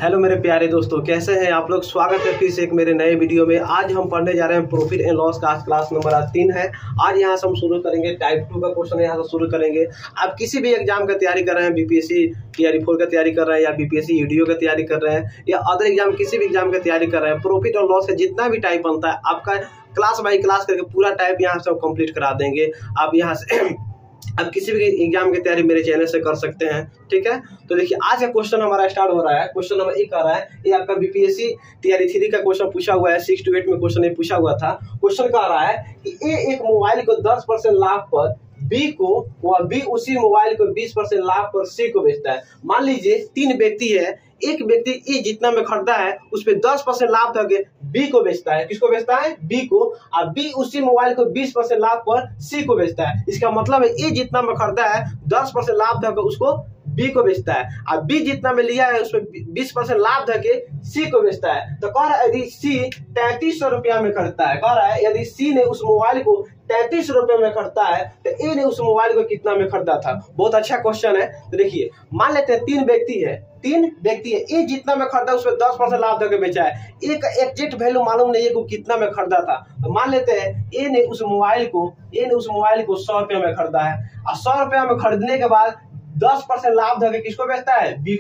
Hello मेरे प्यारे दोस्तों, कैसे हैं आप लोग। स्वागत है फिर से एक मेरे नए वीडियो में। आज हम पढ़ने जा रहे हैं प्रॉफिट एंड लॉस का। आज क्लास नंबर 3 है। आज यहाँ से हम शुरू करेंगे टाइप 2 का क्वेश्चन यहाँ से शुरू करेंगे। आप किसी भी एग्जाम का तैयारी कर रहे हैं, बीपीएससी टीआरई 4 का तैयारी कर रहे हैं या बीपीएससी ईडीओ का तैयारी कर रहे हैं या अदर एग्जाम किसी भी एग्जाम का तैयारी कर रहे हैं, प्रॉफिट और लॉस का जितना भी टाइप बनता है आपका क्लास बाई क्लास करके पूरा टाइप यहाँ से हम कंप्लीट करा देंगे। आप यहाँ से आप किसी भी एग्जाम की तैयारी मेरे चैनल से कर सकते हैं, ठीक है। तो देखिए आज का क्वेश्चन हमारा स्टार्ट हो रहा है। क्वेश्चन नंबर 1 आ रहा है, ये आपका बीपीएससी टीआरई 3 का क्वेश्चन पूछा हुआ है। 6 to 8 में क्वेश्चन ये पूछा हुआ था। क्वेश्चन का आ रहा है कि ए एक मोबाइल को 10% लाभ पर बी को व बी उसी मोबाइल को 20% लाभ पर सी को बेचता है। मान लीजिए 3 व्यक्ति है, एक व्यक्ति ए जितना में खरीदा है उस पे 10% लाभ करके बी को बेचता है। किसको बेचता है? बी को। और बी उसी मोबाइल को 20% लाभ पर सी को बेचता है। इसका मतलब है ए जितना में खरीदा है 10% लाभ करके उसको बी को बेचता है, और बी जितना में लिया है उसमें 20% लाभ करके सी को बेचता है। तो कह रहा है यदि सी 3300 रुपया में खरीदता है, कह रहा है यदि सी ने उस मोबाइल को 33 रुपए में खरीदा है तो ए ने उस मोबाइल को कितना में खरीदा था। बहुत अच्छा क्वेश्चन है। तो देखिए मान लेते हैं 3 व्यक्ति है, ए जितना में खरीदा उसमें 10% लाभ देकर बेचा है। ए का एग्जैक्ट वैल्यू मालूम नहीं है को कितना में खरीदा था। तो मान लेते हैं ए ने उस मोबाइल को 100 रुपया में खरीदा है, और 100 रुपया में खरीदने के बाद 10% लाभ देकर किसको बेचता है? बी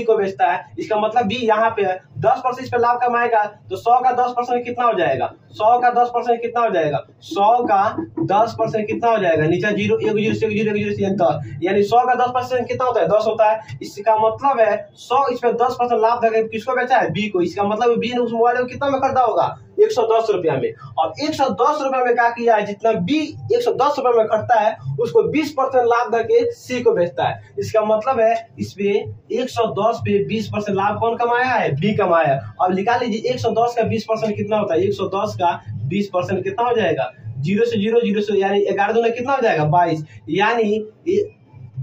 को बेचता है। इसका मतलब बी यहाँ पे है, 10% इस पे लाभ कमाएगा तो 100 का 10% कितना हो जाएगा? 100 का 10% कितना हो जाएगा? 100 का 10% कितना हो जाएगा? नीचे 0 1 0 से 1 0 1 0 से 10, यानी 100 का 10% कितना होता है? 10 होता है। इसका मतलब है 100 इस पे 10% लाभ देकर किसको बेचा है? बी को। इसका मतलब बी ने उस मोबाइल को कितना में खरीदा होगा? 110 रुपया में। और 110 रुपया में क्या किया है? जितना बी 110 रुपया में खरीदता है उसको 20% लाभ देके सी को बेचता है। इसका मतलब है इसमें 110 पे 20% लाभ कौन कमाया है? बी कमाया। अब निकाल लीजिए 110 का 20% कितना होता है? 110 का 20% कितना हो जाएगा? 0 से 0 से यानी 11 दूना कितना हो जाएगा? 22। यानी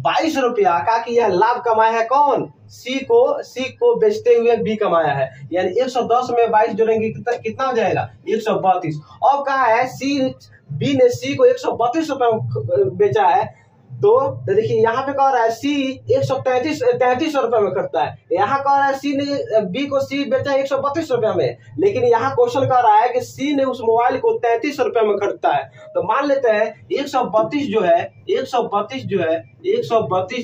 22 रुपया का किया लाभ कमाया है कौन? सी को बेचते हुए बी कमाया है। यानी 110 में 22 जोड़ेंगे कितना हो जाएगा? 132। अब कहा है बी ने सी को 132 रुपए बेचा है। तो देखिए यहाँ पे कह रहा है सी 133 रुपए में करता है। यहाँ कह रहा है सी ने बी को सी बेचा 132 रुपया में, लेकिन यहाँ क्वेश्चन कह रहा है कि सी ने उस मोबाइल को 33 रुपए में खरीदता है। तो मान लेते हैं 132 जो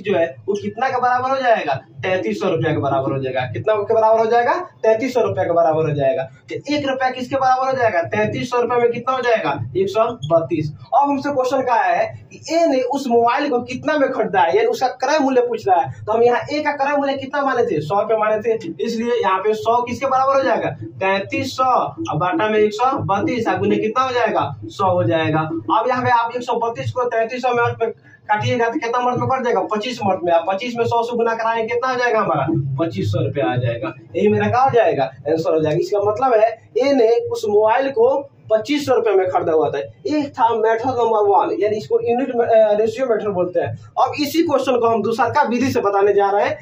है वो कितना के बराबर हो जाएगा? 3300 रुपया के बराबर हो जाएगा। कितना के बराबर हो जाएगा? 3300 रुपया के बराबर हो जाएगा। तो 1 रुपया किसके बराबर हो जाएगा? 3300 रुपया में कितना हो जाएगा? 132। अब हमसे क्वेश्चन कहा है कि ए ने उस मोबाइल को कितना में खरीदा है, यानी उसका क्रय मूल्य पूछ रहा है। तो हम यहाँ ए का क्रय मूल्य कितना माने थे? 100 रुपए माने थे। इसलिए यहाँ पे 100 किसके बराबर हो जाएगा? 3300 और बाटा में 132, गुने कितना हो जाएगा? 100 हो जाएगा। अब यहाँ पे आप 132 को 3300 में काटिएगा तो कितना मर्द में कट जाएगा? 25 मर्द में। आप 25 में 100 से गुना कराएंगे कितना आ जाएगा हमारा? 2500 रुपया आ जाएगा। यही मेरा क्या हो जाएगा? आंसर हो जाएगा। इसका मतलब है ए ने उस मोबाइल को 2500 रुपए में खरीदा हुआ था। ये था मेथड नंबर 1, यानी इसको यूनिट रेशियो मेथड बोलते हैं। अब इसी क्वेश्चन को हम दूसरा विधि से बताने जा रहे हैं।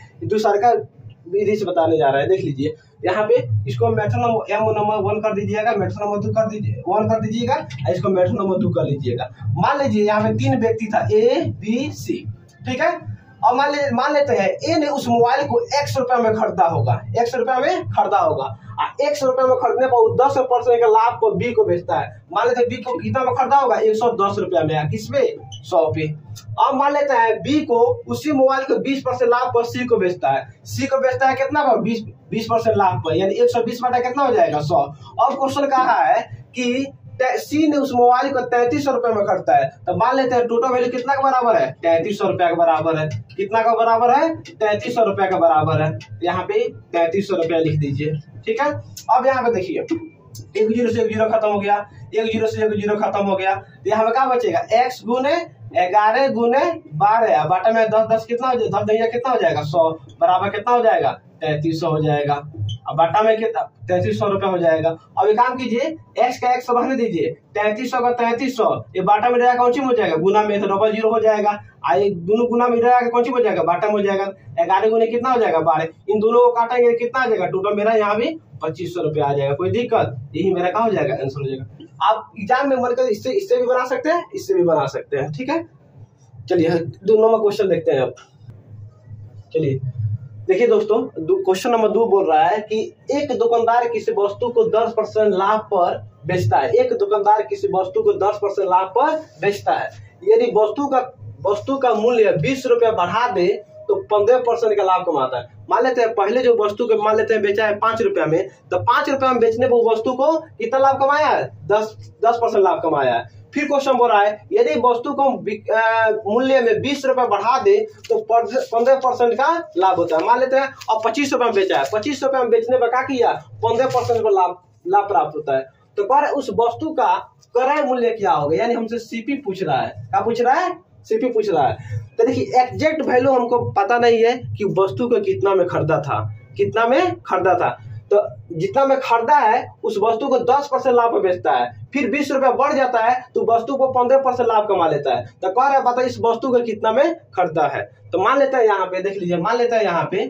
देख लीजिए यहाँ पे इसको मेथड नंबर 1 कर दीजिएगा, मेथड नंबर 2 कर दीजिएगा, इसको मेथड नंबर 2 कर लीजिएगा। मान लीजिए यहाँ पे 3 व्यक्ति था ए बी सी, ठीक है। और मान लेते हैं ए ने उस मोबाइल को X रुपया में खरीदा होगा, X रुपया में खरीदा होगा, और X रुपया में खरीदने पर 10% का लाभ को बी को बेचता है। मान लेते हैं बी को कितना में खरीदा होगा? 110 रुपया में। किसमें? 100 पे। अब मान लेते हैं बी को उसी मोबाइल को 20% लाभ पर सी को बेचता है। सी को बेचता है कितना पर? 20% लाभ पर, यानी 120 बटा कितना हो जाएगा? 100। अब क्वेश्चन कहा है कि सी ने उस मोबाइल को 3300 रुपए में खरीदा है। तो मान लेते हैं टोटल वैल्यू कितना के बराबर है? 3300 रुपया के बराबर है। कितना का बराबर है? 3300 रुपया के बराबर है। यहाँ पे 3300 रुपया लिख दीजिए, ठीक है। अब यहाँ पे देखिए 1 0 से 1 0 खत्म हो गया, 1 0 से 1 0 खत्म हो गया। तो यहाँ पे क्या बचेगा? x गुने 11 गुने 12, बाटा में 10 कितना हो जाएगा? 10 दहिया कितना हो जाएगा? 100 बराबर कितना हो जाएगा? 3300 हो जाएगा। अब बाटा में कितना? 3300 रुपया हो जाएगा। अब एक काम कीजिए, x का x रहने दीजिए, 3300 का 3300 ये बाटा में रहेगा कौन सी हो जाएगा? गुना में, तो डबल 0 हो जाएगा। दोनों गुना में रहेगा कौन सी हो जाएगा? बाटा में हो जाएगा। 11 गुने कितना हो जाएगा? 12। इन दोनों को काटेंगे कितना आ जाएगा? टोटल मेरा यहाँ भी 2500 रुपया आ जाएगा। कोई दिक्कत? यही मेरा क्या हो जाएगा? आंसर हो जाएगा। आप एग्जाम में मन कर इससे भी बना सकते हैं, इससे भी बना सकते हैं, ठीक है। चलिए 2 नंबर क्वेश्चन देखते हैं अब। चलिए देखिए दोस्तों, क्वेश्चन नंबर 2 बोल रहा है कि एक दुकानदार किसी वस्तु को 10% लाभ पर बेचता है। एक दुकानदार किसी वस्तु को 10% लाभ पर बेचता है। यदि वस्तु का मूल्य 20 रुपया बढ़ा दे तो 15% का लाभ कमाता है। मान लेते हैं पहले जो वस्तु को मान लेते हैं बेचा है 5 रुपया में, तो 5 रुपया में बेचने पर वस्तु को कितना लाभ कमाया है? 10% लाभ कमाया है। फिर क्वेश्चन बोल रहा है यदि वस्तु को मूल्य में 20 रुपया बढ़ा दे तो 15% का लाभ होता है। मान लेते हैं और 25 रुपया में बेचा है, 25 रुपया में बेचने पर क्या किया? 15% का लाभ प्राप्त होता है। तो कह रहे उस वस्तु का क्रय मूल्य क्या होगा, यानी हमसे सीपी पूछ रहा है। क्या पूछ रहा है? सीपी पूछ रहा है। तो देखिए एग्जैक्ट वैल्यू हमको पता नहीं है कि वस्तु को कितना में खरीदा था, तो जितना में खरीदा है उस वस्तु को 10% लाभ पर बेचता है। फिर 20 रुपया बढ़ जाता है तो वस्तु को 15% लाभ कमा लेता है। तो कह रहा है बता इस वस्तु को कितना में खरीदा है। तो मान लेते हैं यहाँ पे, देख लीजिए, मान लेते हैं यहाँ पे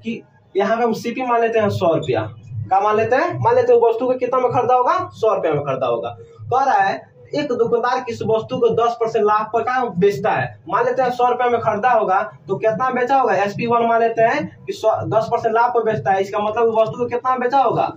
कि यहाँ पे हम सीपी मान लेते हैं 100 रुपया। क्या मान लेते हैं? मान लेते हैं वस्तु को कितना में खरीदा होगा? 100 रुपया में खरीदा होगा। कह रहा है एक दुकानदार किस वस्तु को 10% लाभ पर का बेचता है। मान लेते हैं 100 रुपया में खरीदा होगा तो कितना बेचा होगा? SP1 मान लेते हैं कि 10% लाभ पर बेचता है। इसका मतलब वस्तु को कितना बेचा होगा?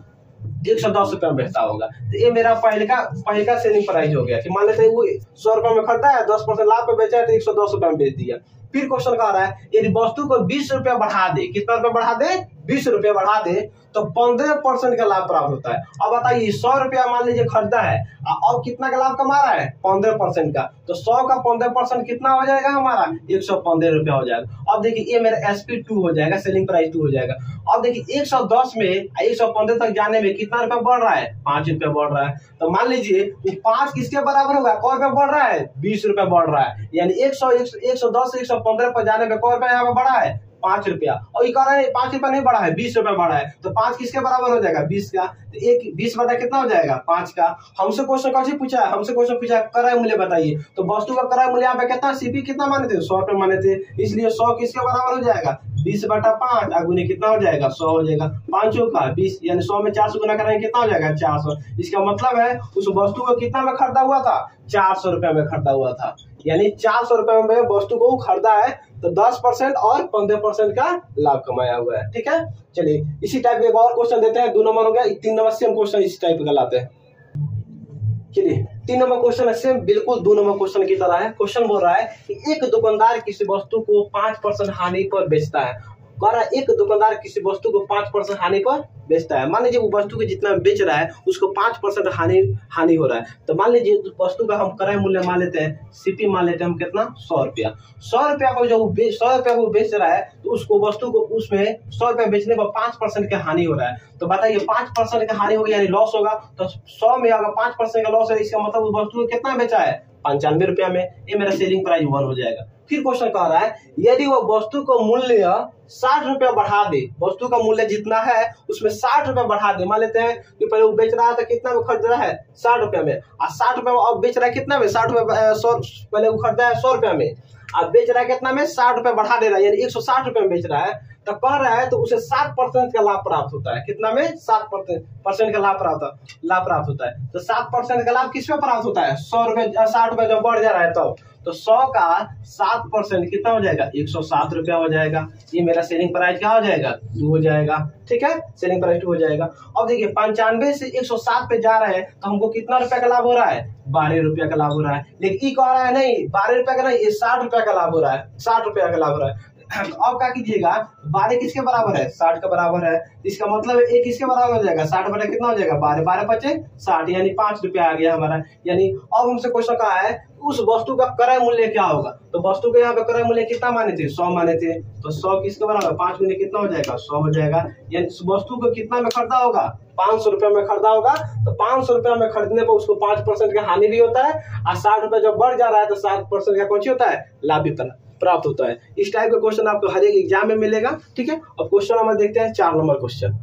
110 रुपया में बेचता होगा। तो ये मेरा पहले का सेलिंग प्राइस हो गया कि मान लेते हैं वो 100 रुपया में खरीदा है, 10% लाभ पर बेचा है तो 110 रुपया में बेच दिया। फिर क्वेश्चन कह रहा है यदि वस्तु को 20 रुपया बढ़ा दे, कितना रुपया बढ़ा दे? 20 रुपया बढ़ा दे तो 15% का लाभ प्राप्त होता है। अब बताइए 100 रुपया मान लीजिए खरीदा है और कितना का लाभ कमा रहा है? 15% का। तो 100 का 15% कितना हो जाएगा हमारा? 115 रुपया हो जाएगा। अब देखिए ये मेरा SP2 हो जाएगा, सेलिंग प्राइस 2 हो जाएगा। अब देखिए 110 में 115 तक जाने में कितना रुपया बढ़ रहा है? 5 रुपया बढ़ रहा है। तो मान लीजिए 5 किसके बराबर होगा? कौ रुपया बढ़ रहा है? 20 रुपया बढ़ रहा है। यानी 110 से 115 पर जाने में कौ रुपया यहाँ पे बढ़ा है? 5 रुपया। और ये कह रहा है 5 रुपया नहीं बढ़ा है, 20 रुपया बढ़ा है। तो 5 किसके बराबर हो जाएगा? 20 का। तो 20 बटा कितना हो जाएगा? 5 का। हमसे क्वेश्चन कैसे पूछा है? हमसे क्वेश्चन पूछा क्रय मूल्य बताइए। तो वस्तु का क्रय मूल्य यहाँ पे कितना? सीपी कितना माने थे? 100 रुपये माने थे, इसलिए 100 किसके बराबर हो जाएगा? 20 बटा 5 अगुने कितना हो जाएगा? 100 हो जाएगा। 5 का 20 यानी 100 में 400 गुना करेंगे कितना हो जाएगा? 400। इसका मतलब है उस वस्तु को कितना में खरीदा हुआ था? 400 रुपया में खरीदा हुआ था। यानी 400 रुपये में वस्तु को खरीदा है तो 10% और 15% का लाभ कमाया हुआ है। ठीक है, चलिए इसी टाइप का एक और क्वेश्चन देते हैं। 2 नंबर हो गया, 3 नंबर सेम क्वेश्चन इस टाइप का लाते हैं। चलिए 3 नंबर क्वेश्चन सेम बिल्कुल 2 नंबर क्वेश्चन की तरह है। क्वेश्चन बोल रहा है कि एक दुकानदार किसी वस्तु को 5% हानि पर बेचता है। कह रहा है एक दुकानदार किसी वस्तु को 5% हानि पर बेचता है। मान लीजिए वो वस्तु के जितना बेच रहा है उसको 5% हानि हो रहा है। तो मान लीजिए वस्तु का हम क्रय मूल्य मान लेते हैं, सीपी मान लेते हैं हम कितना? 100 रुपया। 100 रुपया को जो 100 रुपया को बेच रहा है तो उसको वस्तु को उसमें 100 रुपया बेचने पर 5% का हानि हो रहा है। तो बताइए 5% का हानि होगा यानी लॉस होगा। तो 100 में अगर 5% का लॉस है इसका मतलब उस वस्तु को कितना बेचा है? 95 रुपया में। ये मेरा सेलिंग प्राइस 1 हो जाएगा। फिर क्वेश्चन कह रहा है यदि वो वस्तु को मूल्य 60 रुपया बढ़ा दे, वस्तु का मूल्य जितना है उसमें 60 रुपया बढ़ा दे। मान लेते हैं कि पहले वो बेच रहा था कितना में खरीद रहा है? 60 रुपया में, और 60 रुपया अब बेच रहा है कितना में? 60 रुपया। 100 पहले वो खरीदा है 100 रुपया में, अब बेच रहा है कितना में? 60 रुपया बढ़ा दे रहा है, यानी 160 रुपया में बेच रहा है। तो कह रहा है तो उसे 7% का लाभ प्राप्त होता है। कितना में? 7% का लाभ प्राप्त होता है। तो 7% का लाभ किस पे प्राप्त होता है? 100 रुपये 60 रुपया जब बढ़ जा रहा है तो 100 का 7% कितना हो जाएगा? 107 रुपया हो जाएगा। ये मेरा सेलिंग प्राइस क्या हो जाएगा? 2 हो जाएगा। ठीक है, सेलिंग प्राइस 2 हो जाएगा। अब देखिए 95 से 107 पे जा रहे हैं तो हमको कितना रुपया का लाभ हो रहा है? 12 रुपया का लाभ हो रहा है। लेकिन ये कह रहा है नहीं 12 रुपया का नहीं, ये 60 रुपया का लाभ हो रहा है। 60 रुपया का लाभ हो रहा है। अब क्या कीजिएगा, 12 किसके बराबर है? 60 का बराबर है। इसका मतलब है 1 किसके बराबर हो जाएगा? 60 बटा कितना हो जाएगा? 12, 12 बचे 60 यानी 5 रुपया आ गया हमारा। यानी अब हमसे क्वेश्चन कहा है उस वस्तु का क्रय मूल्य क्या होगा। तो वस्तु के यहाँ पे क्रय मूल्य कितना माने थे? 100 माने थे। तो 100 किसके बराबर? 5 में कितना हो जाएगा? 100 हो जाएगा। यानी उस वस्तु को कितना में खरीदा होगा? 500 रुपया में खरीदा होगा। तो 500 रुपया में खरीदने पर उसको 5% का हानि भी होता है, और 60 रुपया जब बढ़ जा रहा है तो 7% का कौन होता है? लाभ भी प्राप्त होता है। इस टाइप का क्वेश्चन आपको हर एक एग्जाम में मिलेगा। ठीक है, अब क्वेश्चन नंबर देखते हैं 4 नंबर क्वेश्चन।